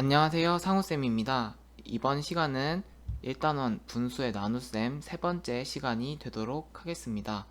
안녕하세요. 상우쌤입니다. 이번 시간은 1단원 분수의 나눗셈 세 번째 시간이 되도록 하겠습니다.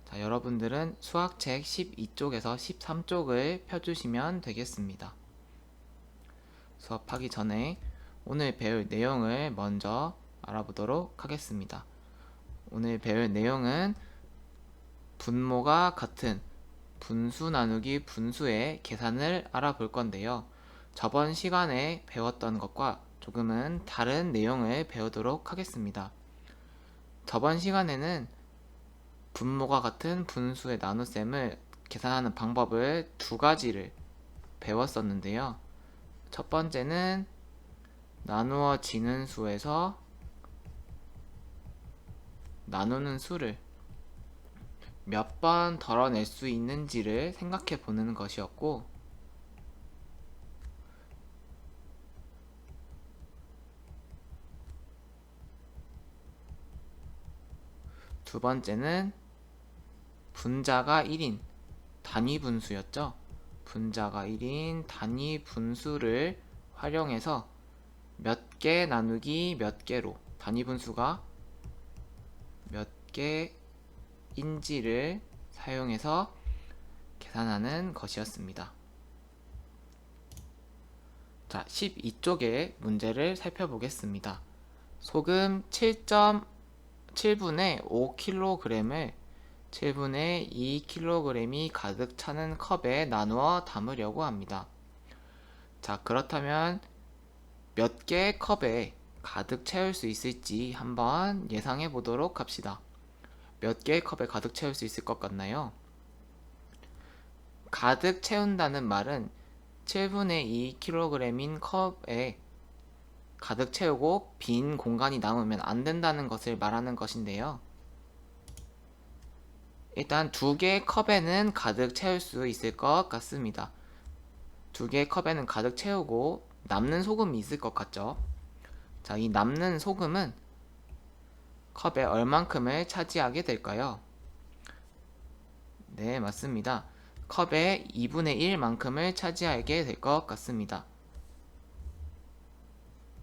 자, 여러분들은 수학책 12쪽에서 13쪽을 펴주시면 되겠습니다. 수업하기 전에 오늘 배울 내용을 먼저 알아보도록 하겠습니다. 오늘 배울 내용은 분모가 같은 분수 나누기 분수의 계산을 알아볼 건데요. 저번 시간에 배웠던 것과 조금은 다른 내용을 배우도록 하겠습니다. 저번 시간에는 분모가 같은 분수의 나눗셈을 계산하는 방법을 두 가지를 배웠었는데요. 첫 번째는 나누어지는 수에서 나누는 수를 몇 번 덜어낼 수 있는지를 생각해 보는 것이었고, 두 번째는 분자가 1인 단위 분수였죠. 분자가 1인 단위 분수를 활용해서 몇 개 나누기 몇 개로 단위 분수가 몇 개인지를 사용해서 계산하는 것이었습니다. 자, 12쪽의 문제를 살펴보겠습니다. 소금 7.7분의 5kg을 7분의 2kg이 가득 차는 컵에 나누어 담으려고 합니다. 자, 그렇다면 몇 개의 컵에 가득 채울 수 있을지 한번 예상해 보도록 합시다. 몇 개의 컵에 가득 채울 수 있을 것 같나요? 가득 채운다는 말은 7분의 2kg인 컵에 가득 채우고 빈 공간이 남으면 안 된다는 것을 말하는 것인데요. 일단 두 개의 컵에는 가득 채울 수 있을 것 같습니다. 두 개의 컵에는 가득 채우고 남는 소금이 있을 것 같죠? 자, 이 남는 소금은 컵에 얼만큼을 차지하게 될까요? 네, 맞습니다. 컵의 2분의 1만큼을 차지하게 될 것 같습니다.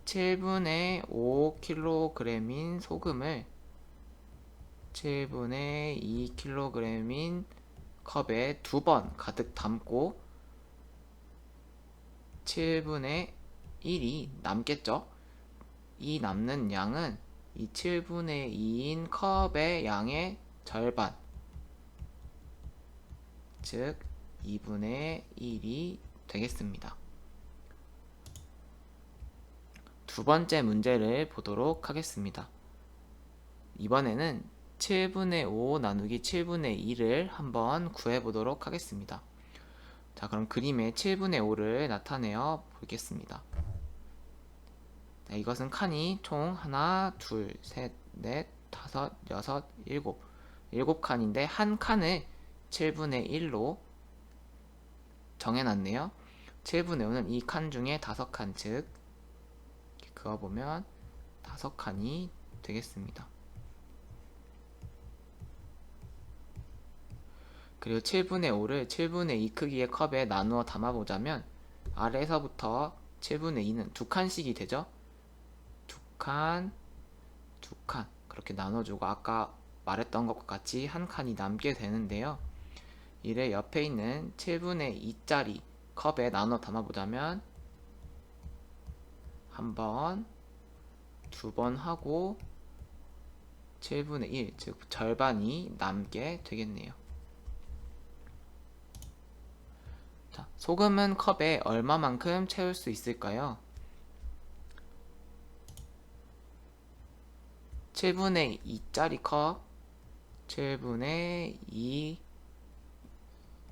7분의 5kg인 소금을 7분의 2kg인 컵에 두 번 가득 담고 7분의 1이 남겠죠? 이 남는 양은 이 7분의 2인 컵의 양의 절반, 즉 2분의 1이 되겠습니다. 두 번째 문제를 보도록 하겠습니다. 이번에는 7분의 5 나누기 7분의 2를 한번 구해보도록 하겠습니다. 자, 그럼 그림에 7분의 5를 나타내어 보겠습니다. 자, 이것은 칸이 총 하나, 둘, 셋, 넷, 다섯, 여섯, 일곱 칸인데 한 칸을 7분의 1로 정해놨네요. 7분의 5는 이 칸 중에 5칸, 즉 그어보면 5칸이 되겠습니다. 그리고 7분의 5를 7분의 2 크기의 컵에 나누어 담아보자면 아래에서부터 7분의 2는 두 칸씩이 되죠. 두 칸, 두 칸 그렇게 나눠주고 아까 말했던 것과 같이 한 칸이 남게 되는데요. 이를 옆에 있는 7분의 2짜리 컵에 나눠 담아보자면 한 번, 두 번 하고 7분의 1, 즉 절반이 남게 되겠네요. 자, 소금은 컵에 얼마만큼 채울 수 있을까요? 7분의 2짜리 컵 7분의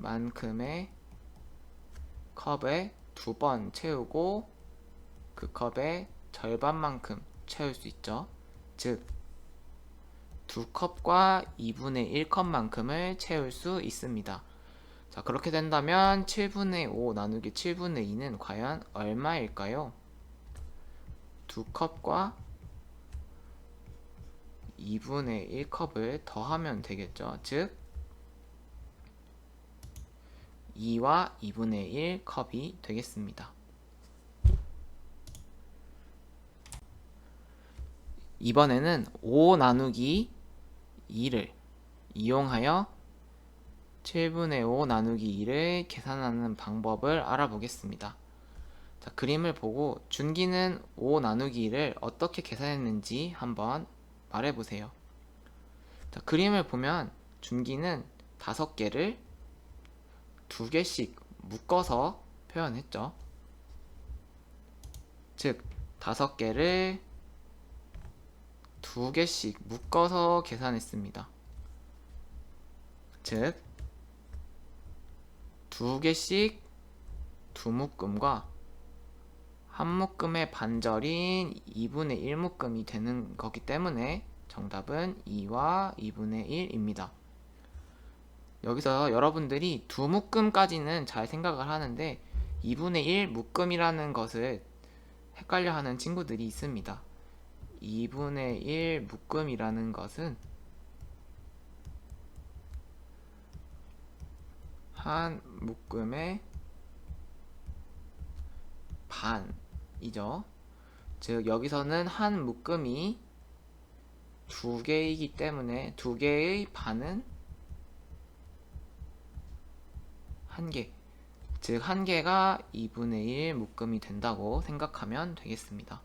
2만큼의 컵에 두 번 채우고 그 컵의 절반만큼 채울 수 있죠. 즉, 두 컵과 2분의 1컵만큼을 채울 수 있습니다. 자, 그렇게 된다면 7분의 5 나누기 7분의 2는 과연 얼마일까요? 두 컵과 2분의 1컵을 더하면 되겠죠. 즉 2와 2분의 1 컵이 되겠습니다. 이번에는 5 나누기 2를 이용하여 7분의 5 나누기 2를 계산하는 방법을 알아보겠습니다. 자, 그림을 보고 준기는 5 나누기 2를 어떻게 계산했는지 한번 말해보세요. 자, 그림을 보면 준기는 5개를 2개씩 묶어서 표현했죠. 즉 5개를 2개씩 묶어서 계산했습니다. 즉 2개씩 두 묶음과 한 묶음의 반절인 2분의 1 묶음이 되는 거기 때문에 정답은 2와 2분의 1입니다. 여기서 여러분들이 두 묶음까지는 잘 생각을 하는데 2분의 1 묶음이라는 것을 헷갈려 하는 친구들이 있습니다. 2분의 1 묶음이라는 것은 한 묶음의 반이죠. 즉 여기서는 한 묶음이 2개이기 때문에 2개의 반은 1개, 즉 1개가 2분의 1 묶음이 된다고 생각하면 되겠습니다.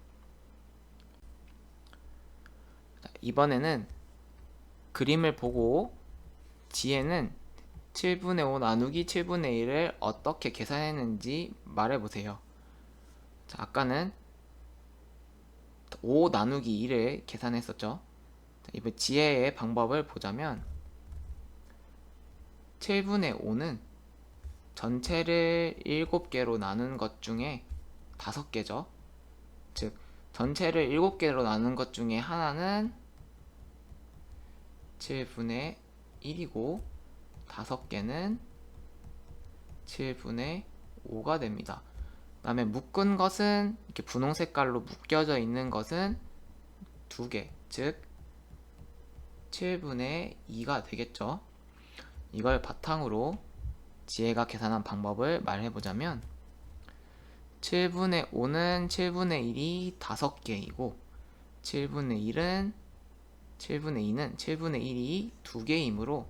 이번에는 그림을 보고 지혜는 7분의 5 나누기 7분의 1을 어떻게 계산했는지 말해보세요. 자, 아까는 5 나누기 2를 계산했었죠. 자, 이번 지혜의 방법을 보자면 7분의 5는 전체를 7개로 나눈 것 중에 5개죠. 즉 전체를 7개로 나눈 것 중에 하나는 7분의 1이고 5개는 7분의 5가 됩니다. 그 다음에 묶은 것은 이렇게 분홍 색깔로 묶여져 있는 것은 2개, 즉 7분의 2가 되겠죠. 이걸 바탕으로 지혜가 계산한 방법을 말해보자면 7분의 5는 7분의 1이 5개이고 7분의 2는 7분의 1이 2개이므로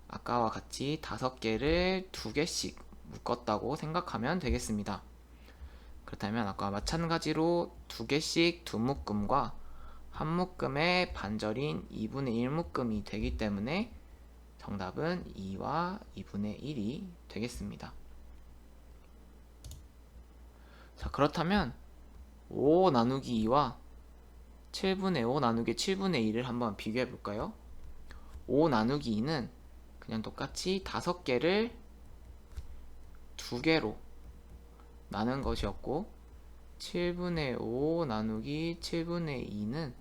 아까와 같이 5개를 2개씩 묶었다고 생각하면 되겠습니다. 그렇다면 아까와 마찬가지로 2개씩 두 묶음과 한 묶음의 반절인 2분의 1 묶음이 되기 때문에 정답은 2와 2분의 1이 되겠습니다. 자, 그렇다면 5 나누기 2와 7분의 5 나누기 7분의 1을 한번 비교해 볼까요? 5 나누기 2는 그냥 똑같이 5개를 2개로 나눈 것이었고 7분의 5 나누기 7분의 2는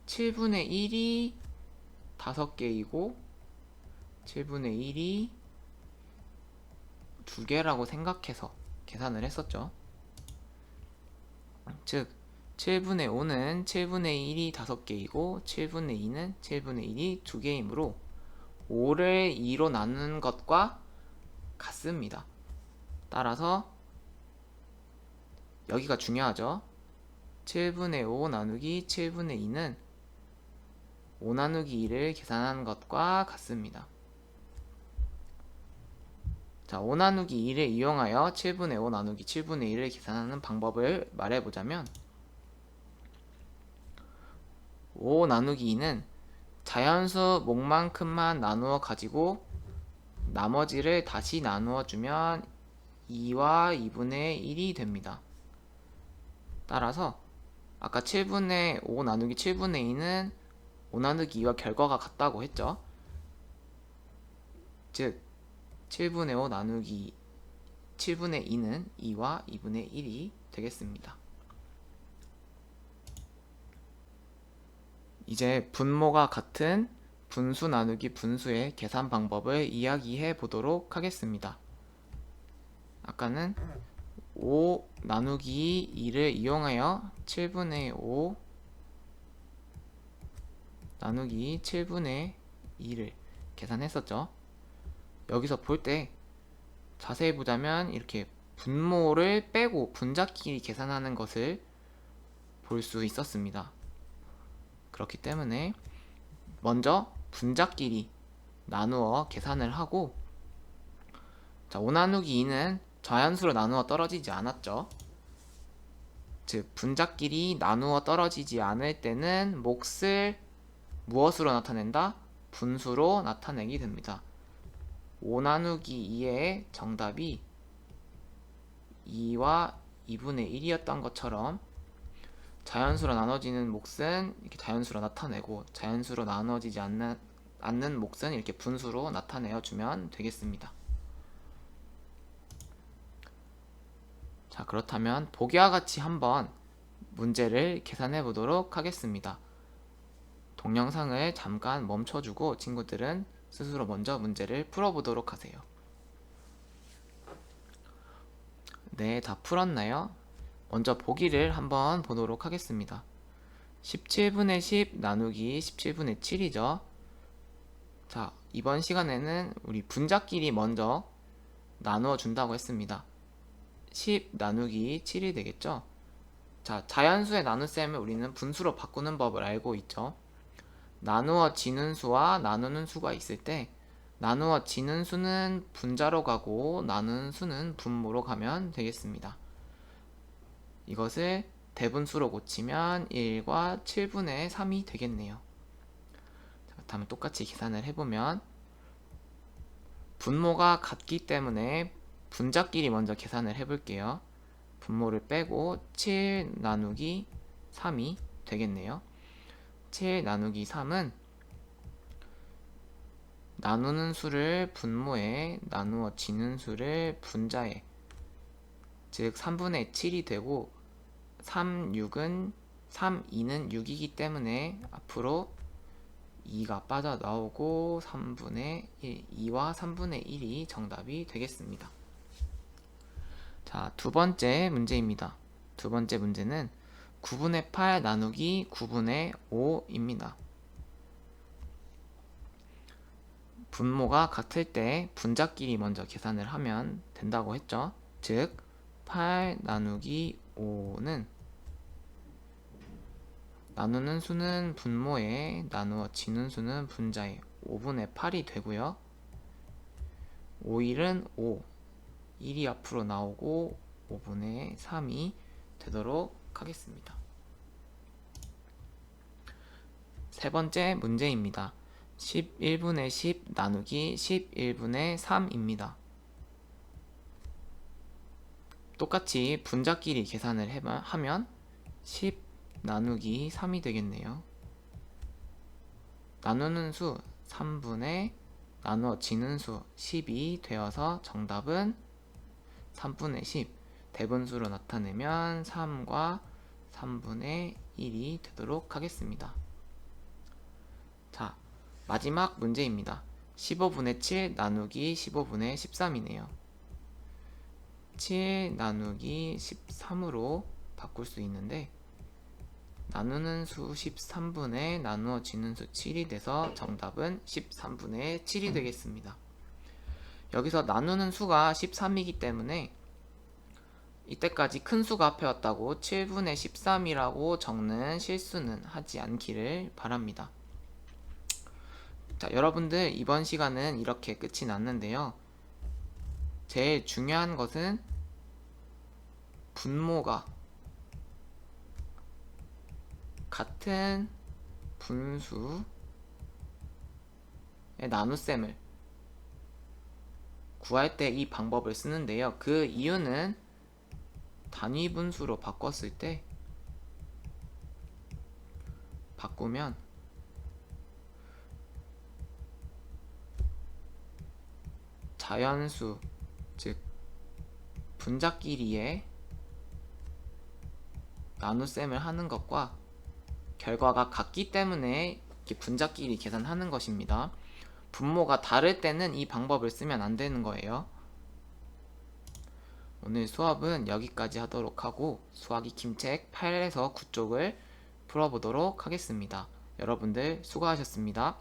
7분의 1이 5개이고 7분의 1이 2개라고 생각해서 계산을 했었죠. 즉 7분의 5는 7분의 1이 5개이고 7분의 2는 7분의 1이 2개이므로 5를 2로 나누는 것과 같습니다. 따라서 여기가 중요하죠. 7분의 5 나누기 7분의 2는 5 나누기 2를 계산한 것과 같습니다. 자, 5 나누기 2를 이용하여 7분의 5 나누기 7분의 1을 계산하는 방법을 말해보자면 5 나누기 2는 자연수 몫만큼만 나누어 가지고 나머지를 다시 나누어 주면 2와 2분의 1이 됩니다. 따라서 아까 7분의 5 나누기 7분의 2는 5 나누기 2와 결과가 같다고 했죠. 즉 7분의 5 나누기 7분의 2는 2와 2분의 1이 되겠습니다. 이제 분모가 같은 분수 나누기 분수의 계산 방법을 이야기해 보도록 하겠습니다. 아까는 5 나누기 2를 이용하여 7분의 5 나누기 7분의 2를 계산했었죠. 여기서 볼 때 자세히 보자면 이렇게 분모를 빼고 분자끼리 계산하는 것을 볼 수 있었습니다. 그렇기 때문에 먼저 분자끼리 나누어 계산을 하고, 자, 5 나누기 2는 자연수로 나누어 떨어지지 않았죠. 즉 분자끼리 나누어 떨어지지 않을 때는 몫을 무엇으로 나타낸다? 분수로 나타내게 됩니다. 5 나누기 2의 정답이 2와 2분의 1이었던 것처럼 자연수로 나눠지는 몫은 이렇게 자연수로 나타내고, 자연수로 나눠지지 않는 몫은 이렇게 분수로 나타내어 주면 되겠습니다. 자, 그렇다면 보기와 같이 한번 문제를 계산해 보도록 하겠습니다. 동영상을 잠깐 멈춰주고 친구들은 스스로 먼저 문제를 풀어보도록 하세요. 네, 다 풀었나요? 먼저 보기를 한번 보도록 하겠습니다. 17분의 10 나누기 17분의 7이죠. 자, 이번 시간에는 우리 분자끼리 먼저 나누어 준다고 했습니다. 10 나누기 7이 되겠죠. 자, 자연수의 나눗셈을 우리는 분수로 바꾸는 법을 알고 있죠. 나누어지는 수와 나누는 수가 있을 때 나누어지는 수는 분자로 가고 나누는 수는 분모로 가면 되겠습니다. 이것을 대분수로 고치면 1과 7분의 3이 되겠네요. 자, 다음에 똑같이 계산을 해보면 분모가 같기 때문에 분자끼리 먼저 계산을 해볼게요. 분모를 빼고 7 나누기 3이 되겠네요. 7 나누기 3은 나누는 수를 분모에, 나누어지는 수를 분자에, 즉 3분의 7이 되고 3, 6은 3, 2는 6이기 때문에 앞으로 2가 빠져나오고 3분의 1, 2와 3분의 1이 정답이 되겠습니다. 자, 두 번째 문제입니다. 두 번째 문제는 9분의 8 나누기 9분의 5입니다. 분모가 같을 때 분자끼리 먼저 계산을 하면 된다고 했죠. 즉 8 나누기 5는 나누는 수는 분모에, 나누어지는 수는 분자에 5분의 8이 되고요. 5일은 5, 1이 앞으로 나오고 5분의 3이 되도록 하겠습니다. 세 번째 문제입니다. 11분의 10 나누기 11분의 3입니다. 똑같이 분자끼리 계산을 하면 10 나누기 3이 되겠네요. 나누는 수 3분의 나누어지는 수 10이 되어서 정답은 3분의 10, 대분수로 나타내면 3과 3분의 1이 되도록 하겠습니다. 자, 마지막 문제입니다. 15분의 7 나누기 15분의 13이네요. 7 나누기 13으로 바꿀 수 있는데 나누는 수 13분의 나누어지는 수 7이 돼서 정답은 13분의 7이 되겠습니다. 여기서 나누는 수가 13이기 때문에 이때까지 큰 수가 앞에 왔다고 7분의 13이라고 적는 실수는 하지 않기를 바랍니다. 자, 여러분들 이번 시간은 이렇게 끝이 났는데요. 제일 중요한 것은 분모가 같은 분수의 나눗셈을 구할 때 이 방법을 쓰는데요. 그 이유는 단위 분수로 바꿨을 때 바꾸면 자연수, 즉 분자끼리의 나눗셈을 하는 것과 결과가 같기 때문에 이렇게 분자끼리 계산하는 것입니다. 분모가 다를 때는 이 방법을 쓰면 안 되는 거예요. 오늘 수업은 여기까지 하도록 하고 수학 익힘책 8에서 9쪽을 풀어보도록 하겠습니다. 여러분들 수고하셨습니다.